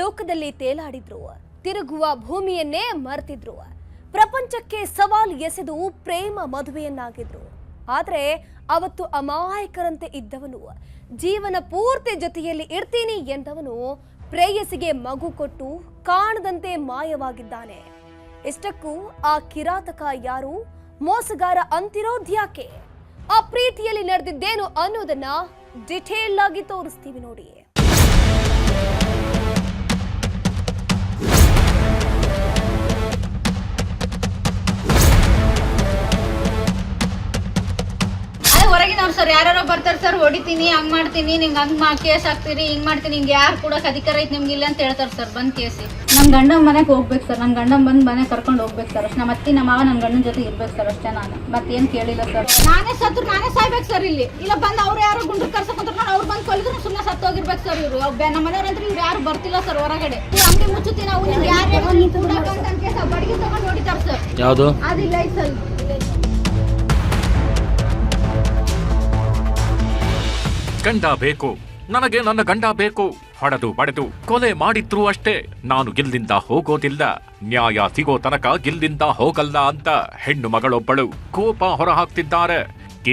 ಲೋಕದಲ್ಲಿ ತೇಲಾಡಿದ್ರು, ತಿರುಗುವ ಭೂಮಿಯನ್ನೇ ಮರೆತಿದ್ರು, ಪ್ರಪಂಚಕ್ಕೆ ಸವಾಲು ಎಸೆದು ಪ್ರೇಮ ಮದುವೆಯನ್ನಾಗಿದ್ರು. ಆದ್ರೆ ಅವತ್ತು ಅಮಾಯಕರಂತೆ ಇದ್ದವನು, ಜೀವನ ಪೂರ್ತಿ ಜೊತೆಯಲ್ಲಿ ಇರ್ತೀನಿ ಎಂದವನು ಪ್ರೇಯಸಿಗೆ ಮಗು ಕೊಟ್ಟು ಕಾಣದಂತೆ ಮಾಯವಾಗಿದ್ದಾನೆ. ಇಷ್ಟಕ್ಕೂ ಆ ಕಿರಾತಕ ಯಾರು, ಮೋಸಗಾರ ಅಂತಿರೋದ್ಯಾಕೆ, ಆ ಪ್ರೀತಿಯಲ್ಲಿ ನಡೆದಿದ್ದೇನು ಅನ್ನೋದನ್ನ ಡಿಟೇಲ್ ಆಗಿ ತೋರಿಸ್ತೀವಿ ನೋಡಿ. ಹೊರಗಿನವ್ರು ಸರ್ ಯಾರು ಬರ್ತಾರೆ ಸರ್, ಹೊಡಿತೀನಿ, ಹಂಗ್ ಮಾಡ್ತೀನಿ, ನಿಂಗೆ ಹಂಗ್ ಕೇಸ್ ಹಾಕ್ತೀರಿ, ಹಿಂಗ್ ಮಾಡ್ತೀನಿ, ಹಿಂಗೆ ಯಾರು ಕೂಡ ಅಧಿಕಾರ ಐತೆ ನಿಮ್ಗೆ ಇಲ್ಲ ಅಂತ ಹೇಳ್ತಾರೆ ಸರ್. ಬಂದ್ ಕೇಸಿ ನಮ್ ಗಂಡನ ಮನೆಗೆ ಹೋಗ್ಬೇಕು ಸರ್, ನಮ್ ಗಂಡನ್ ಬಂದ್ ಮನೆ ಕರ್ಕೊಂಡು ಹೋಗ್ಬೇಕು ಸರ್ ಅಷ್ಟೇ. ನಮ್ಮ ಅತ್ತಿ ನಮ್ಮ ಮಾವ ನನ್ನ ಗಂಡನ ಜೊತೆ ಇರ್ಬೇಕು ಸರ್ ಅಷ್ಟೇ. ನಾನು ಮತ್ತೇನ್ ಕೇಳಿಲ್ಲ ಸರ್. ನಾನೇ ಸತ್ರು ನಾನೇ ಸಾಯ್ಬೇಕು ಸರ್ ಇಲ್ಲಿ. ಇಲ್ಲ ಬಂದ್ ಅವ್ರು ಯಾರು ಗುಂಡ್ರು ಕರ್ಸಕೊಂಡ್ರು ನಾನು ಅವ್ರು ಬಂದ್ ಕೊಲ್ಲಿದ್ರು ಸುಮ್ಮನೆ ಸತ್ತೋಗಿರ್ಬೇಕು ಸರ್. ಇವ್ರು ನಮ್ಮ ಮನೆಯವ್ರಂದ್ರೆ ಇವ್ರು ಯಾರು ಬರ್ತಿಲ್ಲ ಸರ್ ಹೊರಗಡೆ. ಅಂಗಡಿ ಮುಚ್ಚುತ್ತಿ ನಾವು ನಿಮ್ಗೆ ಯಾರು ಬಡಿಗೆ ತಗೊಂಡು ಹೊಡಿತಾರೆ ಸರ್. ಯಾವುದು ಅದಿಲ್ಲ ಸರ್. ಗಂಡ ಬೇಕು, ನನಗೆ ನನ್ನ ಗಂಡ ಬೇಕು. ಹೊಡೆದು ಬಡೆದು ಕೊಲೆ ಮಾಡಿದ್ರು ಅಷ್ಟೇ, ನಾನು ಗಿಲ್ಲಿಂದ ಹೋಗೋದಿಲ್ಲ, ನ್ಯಾಯ ಸಿಗೋ ತನಕ ಗಿಲ್ಲಿಂದ ಹೋಗಲ್ಲ ಅಂತ ಹೆಣ್ಣು ಮಗಳೊಬ್ಬಳು ಕೋಪ ಹೊರಹಾಕ್ತಿದ್ದಾರೆ.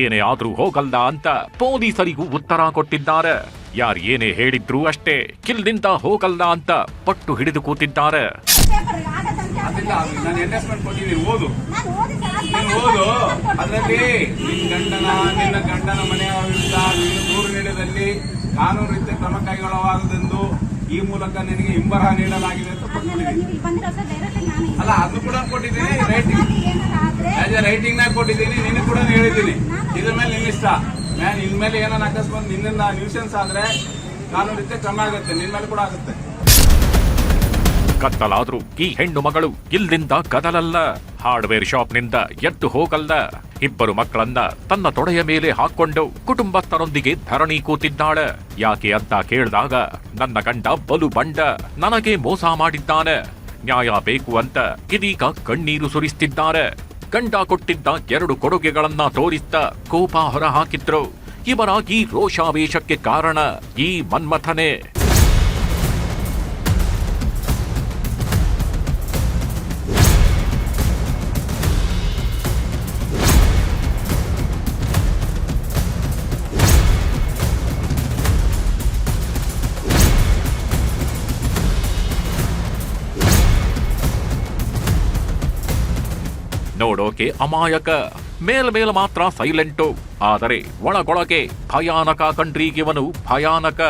ಏನೇ ಆದ್ರೂ ಹೋಗಲ್ಲ ಅಂತ ಪೊಲೀಸರಿಗೂ ಉತ್ತರ ಕೊಟ್ಟಿದ್ದಾರೆ. ಯಾರು ಏನೇ ಹೇಳಿದ್ರು ಅಷ್ಟೇ, ಗಿಲ್ಲಿಂದ ಹೋಗಲ್ಲ ಅಂತ ಪಟ್ಟು ಹಿಡಿದು ಕೂತಿದ್ದಾರೆ. ಅದರಲ್ಲಿ ನಿನ್ನ ಗಂಡನ ಮನೆಯ ವಿರುದ್ಧ ದೂರು ನೀಡದಲ್ಲಿ ಕಾನೂನು ರೀತಿಯ ಕ್ರಮ ಕೈಗೊಳ್ಳಬಾರದೆಂದು ಈ ಮೂಲಕ ನಿನಗೆ ಹಿಂಬರಹ ನೀಡಲಾಗಿದೆ ಅಂತ ಕೊಟ್ಟಿದ್ದೀನಿ. ಅಲ್ಲ, ಅದು ಕೂಡ ಕೊಟ್ಟಿದ್ದೀನಿ, ರೈಟಿಂಗ್ ನಾಗ ಕೊಟ್ಟಿದ್ದೀನಿ, ನಿನಗೆ ಕೂಡ ಹೇಳಿದ್ದೀನಿ. ಇದ್ರ ಮೇಲೆ ನಿನ್ನ ಇಷ್ಟ. ಇನ್ಮೇಲೆ ಏನಾನ ಅಕಸ್ಮಾತ್ ನಿನ್ನಿಂದ ನ್ಯೂಸೆನ್ಸ್ ಆದ್ರೆ ಕಾನೂನು ರೀತಿಯ ಕ್ರಮ ಆಗುತ್ತೆ, ನಿನ್ ಮೇಲೆ ಕೂಡ ಆಗುತ್ತೆ. ಕತ್ತಲಾದ್ರೂ ಈ ಹೆಣ್ಣು ಮಗಳು ಇಲ್ಲಿಂದ ಕದಲಲ್ಲ, ಹಾರ್ಡ್ವೇರ್ ಶಾಪ್ನಿಂದ ಎದ್ದು ಹೋಗಲ್ಲ. ಇಬ್ಬರು ಮಕ್ಕಳನ್ನ ತನ್ನ ತೊಡೆಯ ಮೇಲೆ ಹಾಕೊಂಡು ಕುಟುಂಬಸ್ಥರೊಂದಿಗೆ ಧರಣಿ ಕೂತಿದ್ದಾಳೆ. ಯಾಕೆ ಅಂತ ಕೇಳಿದಾಗ ನನ್ನ ಗಂಡ ಬಲು ಬಂಡ, ನನಗೆ ಮೋಸ ಮಾಡಿದ್ದಾನೆ, ನ್ಯಾಯ ಬೇಕು ಅಂತ ಇದೀಗ ಕಣ್ಣೀರು ಸುರಿಸ್ತಿದ್ದಾರೆ. ಗಂಡ ಕೊಟ್ಟಿದ್ದ 2 ಕೊಡುಗೆಗಳನ್ನ ತೋರಿಸ್ತಾ ಕೋಪ ಹೊರ ಹಾಕಿದ್ರು. ಇವರ ಈ ರೋಷಾವೇಶಕ್ಕೆ ಕಾರಣ ಈ ಮನ್ಮಥನೇ. ನೋಡೋಕೆ ಅಮಾಯಕ, ಮೇಲ್ಮೇಲೆ ಮಾತ್ರ ಸೈಲೆಂಟು, ಆದರೆ ಒಳಗೊಳಗೆ ಭಯಾನಕ ಕಣ್ರೀಗಿವನು ಭಯಾನಕ.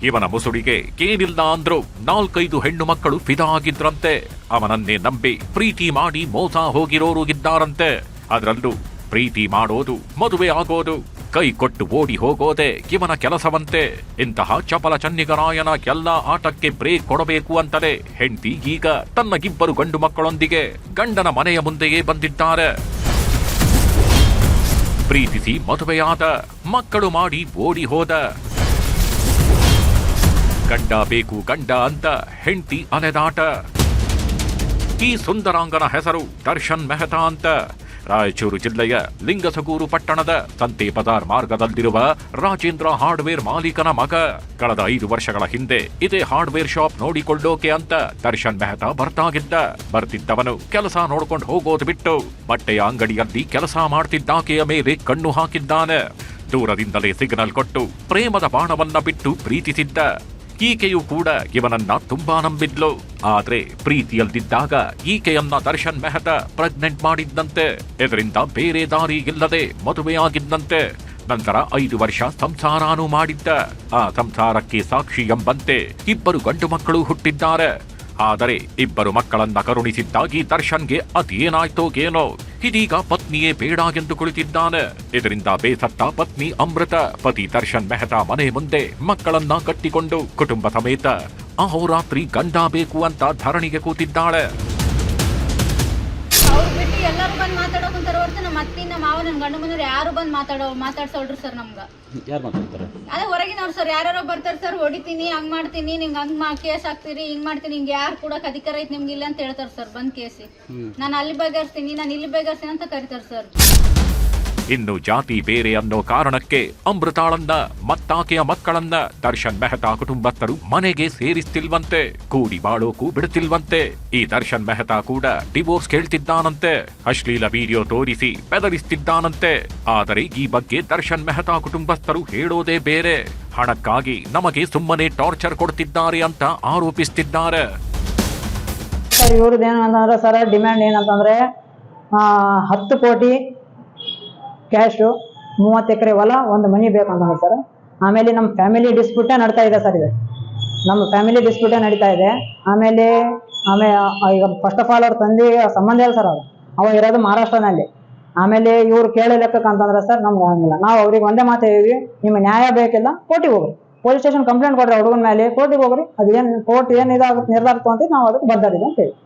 ಇವನ ಮುಸುಡಿಗೆ ಏನಿಲ್ಲ ಅಂದ್ರು 4-5 ಹೆಣ್ಣು ಮಕ್ಕಳು ಫಿದಾ ಆಗಿದ್ರಂತೆ. ಅವನನ್ನೇ ನಂಬಿ ಪ್ರೀತಿ ಮಾಡಿ ಮೋಸ ಹೋಗಿರೋರು ಇದ್ದಾರಂತೆ. ಅದರಲ್ಲೂ ಪ್ರೀತಿ ಮಾಡೋದು, ಮದುವೆ ಆಗೋದು, ಕೈ ಕೊಟ್ಟು ಓಡಿ ಹೋಗೋದೆ ಇವನ ಕೆಲಸವಂತೆ. ಇಂತಹ ಚಪಲ ಚನ್ನಿಗರಾಯನ ಎಲ್ಲಾ ಆಟಕ್ಕೆ ಬ್ರೇಕ್ ಕೊಡಬೇಕು ಅಂತಲೇ ಹೆಂಡತಿ ಈಗ ತನ್ನ 2 ಗಂಡು ಮಕ್ಕಳೊಂದಿಗೆ ಗಂಡನ ಮನೆಯ ಮುಂದೆಯೇ ಬಂದಿದ್ದಾರೆ. ಪ್ರೀತಿಸಿ ಮದುವೆಯಾದ, ಮಕ್ಕಳು ಮಾಡಿ ಓಡಿ ಹೋದ. ಗಂಡ ಬೇಕು ಗಂಡ ಅಂತ ಹೆಂಡತಿ ಅಲೆದಾಟ. ಈ ಸುಂದರಾಂಗನ ಹೆಸರು ದರ್ಶನ್ ಮೆಹ್ತಾ ಅಂತ. ರಾಯಚೂರು ಜಿಲ್ಲೆಯ ಲಿಂಗಸಗೂರು ಪಟ್ಟಣದ ಸಂತೆ ಬಜಾರ್ ಮಾರ್ಗದಲ್ಲಿರುವ ರಾಜೇಂದ್ರ ಹಾರ್ಡ್ವೇರ್ ಮಾಲೀಕನ ಮಗ. ಕಳೆದ 5 ವರ್ಷಗಳ ಹಿಂದೆ ಇದೇ ಹಾರ್ಡ್ವೇರ್ ಶಾಪ್ ನೋಡಿಕೊಳ್ಳೋಕೆ ಅಂತ ದರ್ಶನ್ ಮೆಹ್ತಾ ಬರ್ತಿದ್ದವನು ಕೆಲಸ ನೋಡ್ಕೊಂಡು ಹೋಗೋದು ಬಿಟ್ಟು ಬಟ್ಟೆಯ ಅಂಗಡಿಯಲ್ಲಿ ಕೆಲಸ ಮಾಡ್ತಿದ್ದಾಕೆಯ ಮೇಲೆ ಕಣ್ಣು ಹಾಕಿದ್ದಾನೆ. ದೂರದಿಂದಲೇ ಸಿಗ್ನಲ್ ಕೊಟ್ಟು ಪ್ರೇಮದ ಬಾಣವನ್ನ ಬಿಟ್ಟು ಪ್ರೀತಿಸಿದ್ದ. ಈಕೆಯೂ ಕೂಡ ಇವನನ್ನ ತುಂಬಾ ನಂಬಿದ್ಲು. ಆದ್ರೆ ಪ್ರೀತಿಯಲ್ಲಿದ್ದಾಗ ಈಕೆಯನ್ನ ದರ್ಶನ್ ಮೆಹ್ತಾ ಪ್ರೆಗ್ನೆಂಟ್ ಮಾಡಿದ್ದಂತೆ. ಇದರಿಂದ ಬೇರೆ ದಾರಿ ಇಲ್ಲದೆ ಮದುವೆಯಾಗಿದ್ದಂತೆ. ನಂತರ 5 ವರ್ಷ ಸಂಸಾರನೂ ಮಾಡಿದ್ದ. ಆ ಸಂಸಾರಕ್ಕೆ ಸಾಕ್ಷಿ ಎಂಬಂತೆ 2 ಗಂಡು ಮಕ್ಕಳು ಹುಟ್ಟಿದ್ದಾರೆ. ಆದರೆ 2 ಮಕ್ಕಳನ್ನ ಕರುಣಿಸಿದ್ದಾಗಿ ದರ್ಶನ್ಗೆ ಅದೇನಾಯ್ತೋ ಏನೋ, ಇದೀಗ ಪತ್ನಿಯೇ ಬೇಡ ಎಂದು ಕುಳಿತಿದ್ದಾನೆ. ಇದರಿಂದ ಬೇಸತ್ತ ಪತ್ನಿ ಅಮೃತ ಪತಿ ದರ್ಶನ್ ಮೆಹ್ತಾ ಮನೆ ಮುಂದೆ ಮಕ್ಕಳನ್ನ ಕಟ್ಟಿಕೊಂಡು ಕುಟುಂಬ ಸಮೇತ ಅಹೋರಾತ್ರಿ ಗಂಡ ಬೇಕು ಅಂತ ಧರಣಿಗೆ ಕೂತಿದ್ದಾಳೆ. ಎಲ್ಲರೂ ಬಂದು ಮಾತಾಡೋಕಂತಾರ ಹೊರತು ನಮ್ಮ ಅತ್ತಿ ನಮ್ಮ ಮಾವ ನನ್ನ ಗಂಡ ಮನೆಯವ್ರು ಯಾರು ಬಂದು ಮಾತಾಡ್ಸೋಳ್ರಿ ಸರ್. ನಮ್ಗ ಯಾರು ಮಾತಾಡ್ತಾರೆ? ಅದೇ ಹೊರಗಿನವ್ರು ಸರ್ ಯಾರು ಬರ್ತಾರೆ ಸರ್, ಹೊಡಿತೀನಿ, ಹಂಗ್ ಮಾಡ್ತೀನಿ, ನಿಂಗೆ ಹಂಗ್ ಕೇಸ್ ಹಾಕ್ತೀರಿ, ಹಿಂಗ್ ಮಾಡ್ತೀನಿ, ಹಿಂಗೆ ಯಾರು ಕೂಡ ಅಧಿಕಾರ ಐತೆ ನಿಮ್ಗೆ ಇಲ್ಲ ಅಂತ ಹೇಳ್ತಾರೆ ಸರ್. ಬಂದ್ ಕೇಸಿ ನಾನು ಅಲ್ಲಿ ಬಗೆಹರಿಸ್ತೀನಿ, ನಾನು ಇಲ್ಲಿ ಬಗೆಹರಿಸ್ತೀನಿ ಅಂತ ಕರೀತಾರೆ ಸರ್. ಇನ್ನು ಜಾತಿ ಬೇರೆ ಅನ್ನೋ ಕಾರಣಕ್ಕೆ ಅಮೃತಾಳನ್ನ ಮತ್ತಾಕೆಯ ಮಕ್ಕಳನ್ನ ದರ್ಶನ್ ಮೆಹ್ತಾ ಕುಟುಂಬಸ್ಥರು ಮನೆಗೆ ಸೇರಿಸ್ತಿಲ್ವಂತೆ, ಕೂಡಿ ಬಾಳೋಕು ಬಿಡುತ್ತಿಲ್ವಂತೆ. ಈ ದರ್ಶನ್ ಮೆಹ್ತಾ ಕೂಡ ಡಿವೋರ್ಸ್ ಕೇಳ್ತಿದ್ದಾನಂತೆ, ಅಶ್ಲೀಲ ವಿಡಿಯೋ ತೋರಿಸಿ ಬೆದರಿಸ್ತಿದ್ದಾನಂತೆ. ಆದರೆ ಈ ಬಗ್ಗೆ ದರ್ಶನ್ ಮೆಹ್ತಾ ಕುಟುಂಬಸ್ಥರು ಹೇಳೋದೇ ಬೇರೆ. ಹಣಕ್ಕಾಗಿ ನಮಗೆ ಸುಮ್ಮನೆ ಟಾರ್ಚರ್ ಕೊಡ್ತಿದ್ದಾರೆ ಅಂತ ಆರೋಪಿಸ್ತಿದ್ದಾರೆ. ಸರ್ ಇವ್ರದ್ದು ಏನಂತಂದ್ರೆ ಸರ್ ಡಿಮ್ಯಾಂಡ್ ಏನಂತಂದ್ರೆ 10 ಕೋಟಿ ಕ್ಯಾಶು, 30 ಎಕರೆ ಹೊಲ, ಒಂದು ಮನಿ ಬೇಕಂತಂದ್ರೆ ಸರ್. ಆಮೇಲೆ ನಮ್ಮ ಫ್ಯಾಮಿಲಿ ಡಿಸ್ಪ್ಯೂಟೇ ನಡೀತಾ ಇದೆ ಸರ್. ಇದು ನಮ್ಮ ಫ್ಯಾಮಿಲಿ ಡಿಸ್ಪ್ಯೂಟೇ ನಡೀತಾ ಇದೆ. ಆಮೇಲೆ ಈಗ ಫಸ್ಟ್ ಆಫ್ ಆಲ್ ಅವ್ರ ತಂದೆ ಸಂಬಂಧ ಇಲ್ಲ ಸರ್. ಅವ ಇರೋದು ಮಹಾರಾಷ್ಟ್ರನಲ್ಲಿ. ಆಮೇಲೆ ಇವ್ರು ಕೇಳೋ ಲೆಕ್ಕಕ್ಕಂತಂದ್ರೆ ಸರ್ ನಮ್ಗೆ ಆಗಂಗಿಲ್ಲ. ನಾವು ಅವ್ರಿಗೆ ಒಂದೇ ಮಾತು ಹೇಳಿವಿ, ನಿಮ್ಮ ನ್ಯಾಯ ಬೇಕಿಲ್ಲ ಕೋರ್ಟಿಗೆ ಹೋಗ್ರಿ, ಪೊಲೀಸ್ ಸ್ಟೇಷನ್ ಕಂಪ್ಲೇಂಟ್ ಕೊಡ್ರಿ ಹುಡುಗನ ಮೇಲೆ, ಕೋರ್ಟಿಗೆ ಹೋಗ್ರಿ, ಅದೇನು ಕೋರ್ಟ್ ಏನು ಇದಾಗುತ್ತೆ ನಿರ್ಧಾರ ತಗೊಂತೀವಿ, ನಾವು ಅದಕ್ಕೆ ಬದ್ಧರಿದೆ ಅಂತ ಹೇಳಿ.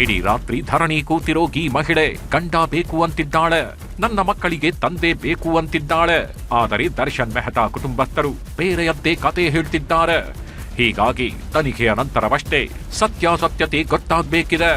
ಇಡೀ ರಾತ್ರಿ ಧರಣಿ ಕೂತಿರೋ ಈ ಮಹಿಳೆ ಗಂಡ ಬೇಕು ಅಂತಿದ್ದಾಳೆ, ನನ್ನ ಮಕ್ಕಳಿಗೆ ತಂದೆ ಬೇಕು ಅಂತಿದ್ದಾಳೆ. ಆದರೆ ದರ್ಶನ್ ಮೆಹ್ತಾ ಕುಟುಂಬಸ್ಥರು ಬೇರೆಯದ್ದೇ ಕತೆ ಹೇಳ್ತಿದ್ದಾರೆ. ಹೀಗಾಗಿ ತನಿಖೆಯ ನಂತರವಷ್ಟೇ ಸತ್ಯಾಸತ್ಯತೆ ಗೊತ್ತಾಗಬೇಕಿದೆ.